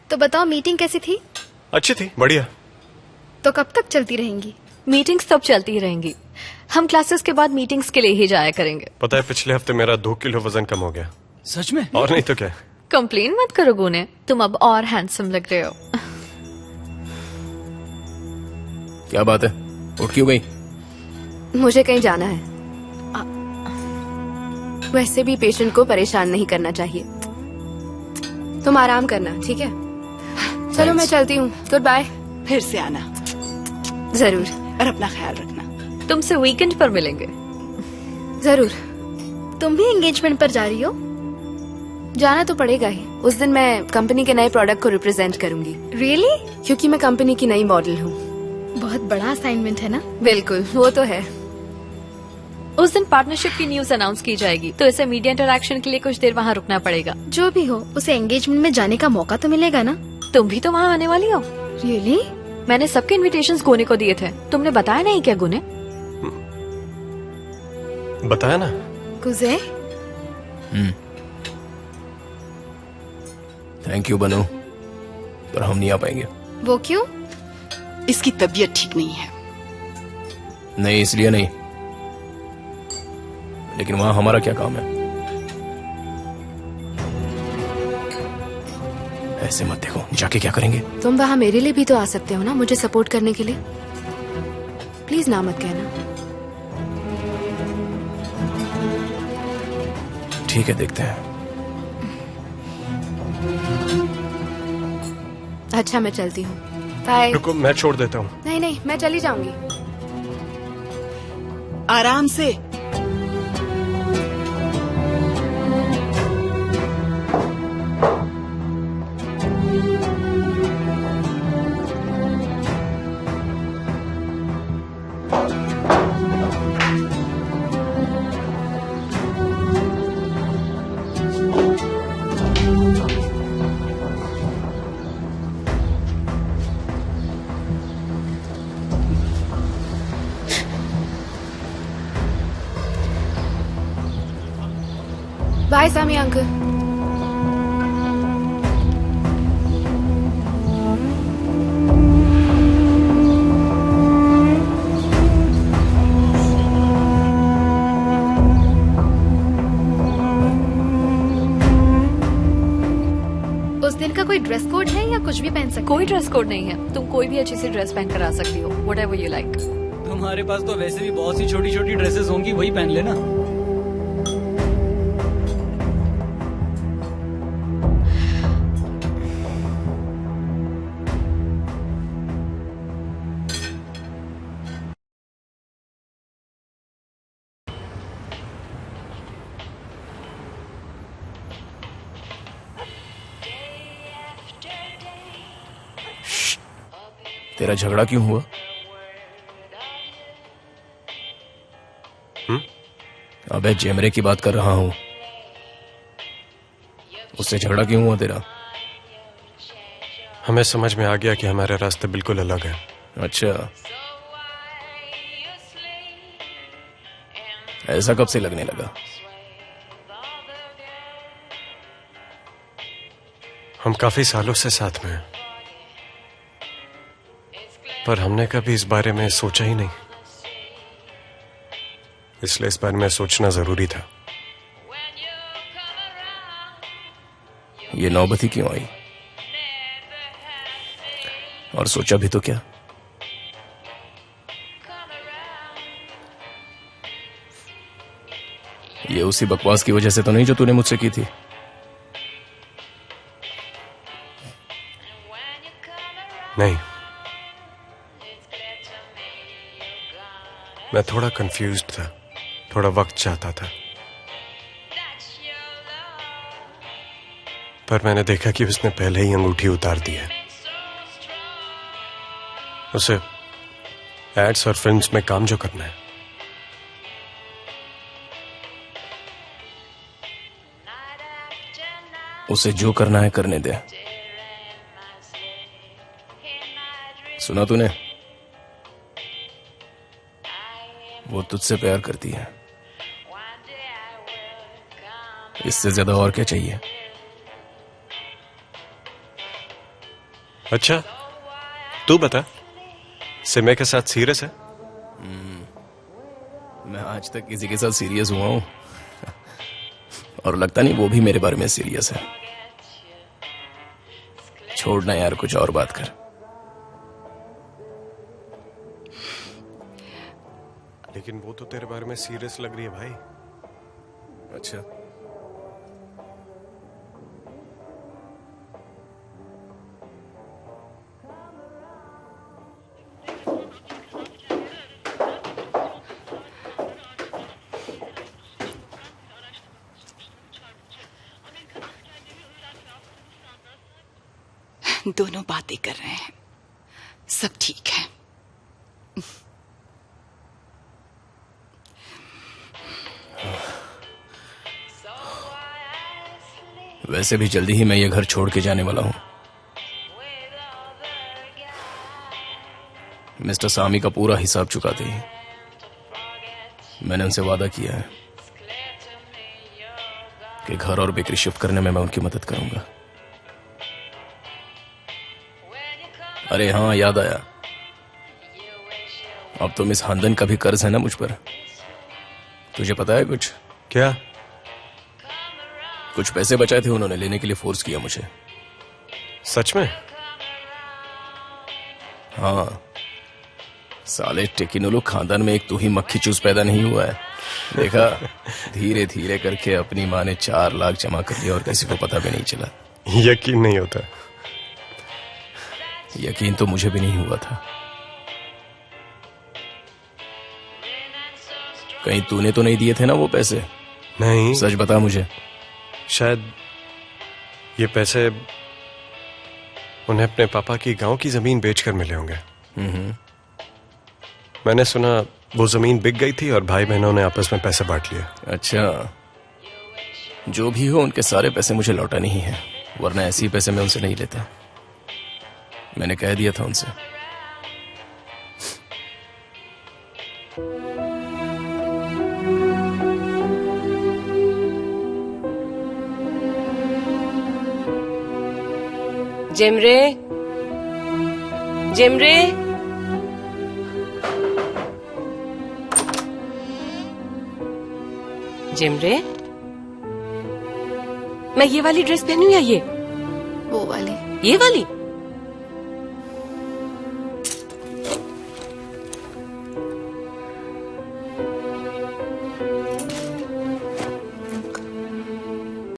तो बताओ मीटिंग कैसी थी? अच्छी थी, बढ़िया। तो कब तक चलती रहेंगी? मीटिंग्स तब चलती ही रहेंगी। हम क्लासेस के बाद मीटिंग्स के लिए ही जाया करेंगे। पता है पिछले हफ्ते मेरा 2 किलो वजन कम हो गया। सच में? और नहीं तो क्या। कंप्लेन मत करो गुने, तुम अब और हैंडसम लग रहे हो। क्या बात है, उठ क्यों गई? मुझे कहीं जाना है। वैसे भी पेशेंट को परेशान नहीं करना चाहिए। तुम आराम करना, ठीक है? चलो मैं चलती हूँ, गुड बाय। फिर से आना जरूर, और अपना ख्याल रखना। तुमसे वीकेंड पर मिलेंगे। जरूर। तुम भी एंगेजमेंट पर जा रही हो? जाना तो पड़ेगा ही। उस दिन मैं कंपनी के नए प्रोडक्ट को रिप्रेजेंट करूंगी। रियली? क्योंकि मैं कंपनी की नई मॉडल हूँ। बहुत बड़ा असाइनमेंट है ना? बिल्कुल, वो तो है। उस दिन पार्टनरशिप की न्यूज अनाउंस की जाएगी, तो इसे मीडिया इंटरैक्शन के लिए कुछ देर वहाँ रुकना पड़ेगा। जो भी हो, उसे एंगेजमेंट में जाने का मौका तो मिलेगा ना? तुम भी तो वहाँ आने वाली हो। रियली? मैंने सबके इनविटेशंस गोने को दिए थे, तुमने बताया नहीं क्या गुने? बताया ना। गुजे? थैंक यू बनू, पर हम नहीं आ पाएंगे। वो क्यों? इसकी तबीयत ठीक नहीं है। नहीं, इसलिए नहीं, लेकिन वहां हमारा क्या काम है? ऐसे मत देखो, जाके क्या करेंगे? तुम वहाँ मेरे लिए भी तो आ सकते हो ना, मुझे सपोर्ट करने के लिए। प्लीज ना मत कहना। ठीक है, देखते हैं। अच्छा, मैं चलती हूँ, बाय। रुको, मैं छोड़ देता हूँ। नहीं नहीं, मैं चली जाऊंगी। आराम से। बाय सामी अंकल। उस दिन का कोई ड्रेस कोड है या कुछ भी पहन सकते? कोई ड्रेस कोड नहीं है, तुम कोई भी अच्छी सी ड्रेस पहन कर आ सकती हो, व्हाटएवर यू लाइक। तुम्हारे पास तो वैसे भी बहुत सी छोटी छोटी ड्रेसेस होंगी, वही पहन लेना। तेरा झगड़ा क्यों हुआ? अबे जेमरे की बात कर रहा हूँ। उससे झगड़ा क्यों हुआ तेरा? हमें समझ में आ गया कि हमारे रास्ते बिल्कुल अलग हैं। अच्छा, ऐसा कब से लगने लगा? हम काफी सालों से साथ में हैं, पर हमने कभी इस बारे में सोचा ही नहीं, इसलिए इस बारे में सोचना जरूरी था। ये नौबत ही क्यों आई? और सोचा भी तो क्या? ये उसी बकवास की वजह से तो नहीं जो तूने मुझसे की थी? नहीं, मैं थोड़ा कंफ्यूज्ड था, थोड़ा वक्त चाहता था, पर मैंने देखा कि उसने पहले ही अंगूठी उतार दी है। उसे एड्स और फिल्म्स में काम जो करना है, उसे जो करना है करने दे। सुना तूने? वो तुझसे प्यार करती है, इससे ज्यादा और क्या चाहिए? अच्छा, तू बता, सिमे के साथ सीरियस है? मैं आज तक किसी के साथ सीरियस हुआ हूं और लगता नहीं वो भी मेरे बारे में सीरियस है। छोड़ना यार, कुछ और बात कर। लेकिन वो तो तेरे बारे में सीरियस लग रही है भाई। अच्छा, दोनों बातें कर रहे हैं, सब ठीक है। वैसे भी जल्दी ही मैं ये घर छोड़ के जाने वाला हूं। मिस्टर सामी का पूरा हिसाब चुकाते ही मैंने उनसे वादा किया है कि घर और बिक्री शिफ्ट करने में मैं उनकी मदद करूंगा। अरे हाँ, याद आया, अब तो मिस हंदन का भी कर्ज है ना मुझ पर। तुझे पता है कुछ? क्या? कुछ पैसे बचाए थे उन्होंने, लेने के लिए फोर्स किया मुझे। सच में? हाँ, साले टेकिनोलू खानदान में एक तू ही मक्खी चूस पैदा नहीं हुआ है। देखा, धीरे धीरे करके अपनी माँ ने 4 लाख जमा कर लिया और किसी को पता भी नहीं चला। यकीन नहीं होता। यकीन तो मुझे भी नहीं हुआ था। कहीं तूने तो नहीं दिए थे ना वो पैसे? नहीं, सच बता मुझे। शायद ये पैसे उन्हें अपने पापा की गांव की जमीन बेचकर मिले होंगे। मैंने सुना वो जमीन बिक गई थी और भाई बहनों ने आपस में पैसे बांट लिए। अच्छा, जो भी हो, उनके सारे पैसे मुझे लौटाने ही है, वरना ऐसे ही पैसे मैं उनसे नहीं लेता। मैंने कह दिया था उनसे। जेमरे, जेमरे, जेमरे, मैं ये वाली ड्रेस पहनूं या ये? वो वाली। ये वाली?